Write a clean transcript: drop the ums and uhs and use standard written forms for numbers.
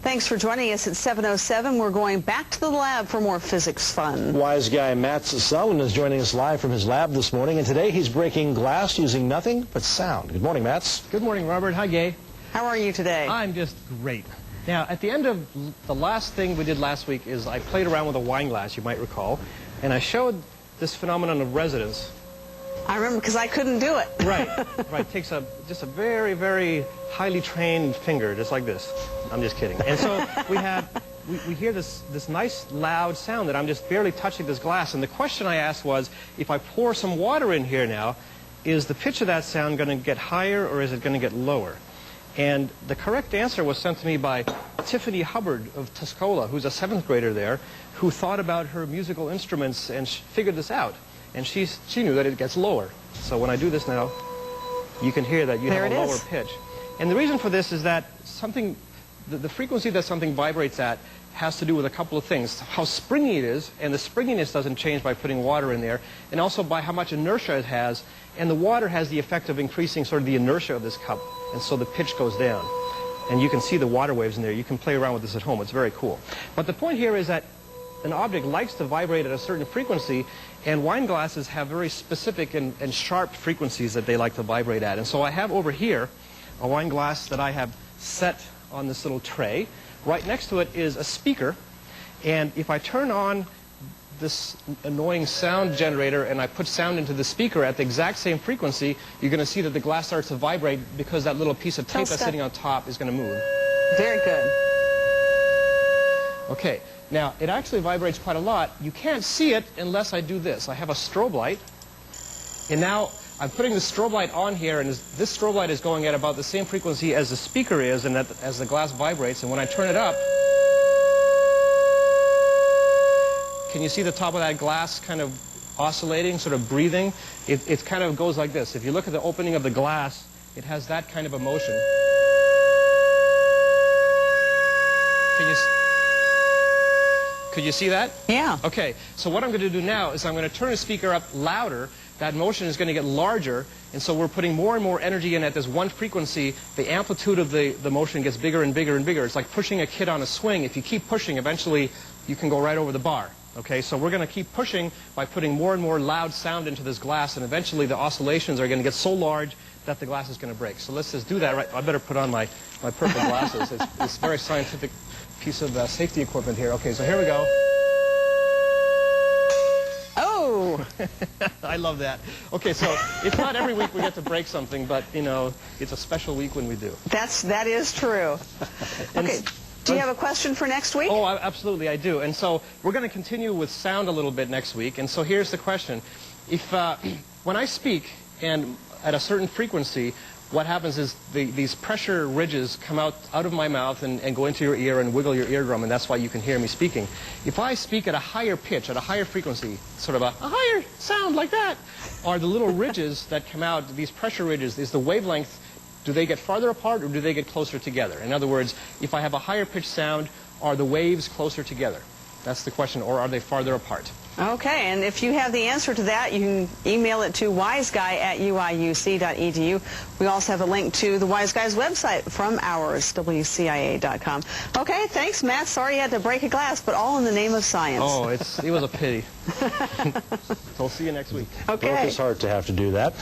Thanks for joining us at 7:07. We're going back to the lab for more physics fun. Wise guy Matt Sullivan is joining us live from his lab this morning, and today he's breaking glass using nothing but sound. Good morning, Matt. Good morning, Robert. Hi, Gay. How are you today? I'm just great. Now, at the end of the last thing we did last week is I played around with a wine glass, you might recall, and I showed this phenomenon of resonance. I remember because I couldn't do it. Right. It takes just a very, very highly trained finger, just like this. I'm just kidding. And so we hear this nice loud sound that I'm just barely touching this glass. And the question I asked was, if I pour some water in here now, is the pitch of that sound going to get higher or is it going to get lower? And the correct answer was sent to me by Tiffany Hubbard of Tuscola, who's a 7th grader there, who thought about her musical instruments and figured this out. And she knew that it gets lower. So when I do this now, you can hear that you have a lower pitch. And the reason for this is that the frequency that something vibrates at has to do with a couple of things. How springy it is, and the springiness doesn't change by putting water in there, and also by how much inertia it has. And the water has the effect of increasing sort of the inertia of this cup, and so the pitch goes down. And you can see the water waves in there. You can play around with this at home. It's very cool. But the point here is that an object likes to vibrate at a certain frequency, and wine glasses have very specific and sharp frequencies that they like to vibrate at. And so I have over here a wine glass that I have set on this little tray. Right next to it is a speaker, and if I turn on this annoying sound generator and I put sound into the speaker at the exact same frequency, you're going to see that the glass starts to vibrate because that little piece of tape that's sitting on top is going to move. Very good. Okay. Now, it actually vibrates quite a lot. You can't see it unless I do this. I have a strobe light, and now I'm putting the strobe light on here, and this strobe light is going at about the same frequency as the speaker is, and as the glass vibrates. And when I turn it up, can you see the top of that glass kind of oscillating, sort of breathing? It kind of goes like this. If you look at the opening of the glass, it has that kind of a motion. Could you see that? Yeah. Okay, so what I'm going to do now is I'm going to turn the speaker up louder. That motion is going to get larger, and so we're putting more and more energy in at this one frequency. The amplitude of the motion gets bigger and bigger and bigger. It's like pushing a kid on a swing. If you keep pushing, eventually you can go right over the bar. Okay, so we're going to keep pushing by putting more and more loud sound into this glass, and eventually the oscillations are going to get so large that the glass is going to break. So let's just do that. Right? I better put on my purple glasses. It's very scientific piece of safety equipment here. Okay, so here we go. Oh! I love that. Okay, so it's not every week we get to break something, but, you know, it's a special week when we do. That is true. Okay, do you have a question for next week? Oh, absolutely, I do. And so we're going to continue with sound a little bit next week. And so here's the question. If when I speak and at a certain frequency, what happens is these pressure ridges come out of my mouth and go into your ear and wiggle your eardrum, and that's why you can hear me speaking. If I speak at a higher pitch, at a higher frequency, sort of a higher sound like that, are the little ridges that come out, these pressure ridges, is the wavelength, do they get farther apart or do they get closer together? In other words, if I have a higher pitch sound, are the waves closer together? That's the question, or are they farther apart? Okay, and if you have the answer to that, you can email it to wiseguy@uiuc.edu. We also have a link to the Wise Guy's website from ours, WCIA.com. Okay, thanks, Matt. Sorry you had to break a glass, but all in the name of science. Oh, it was a pity. So we'll see you next week. Okay. Broke his heart to have to do that.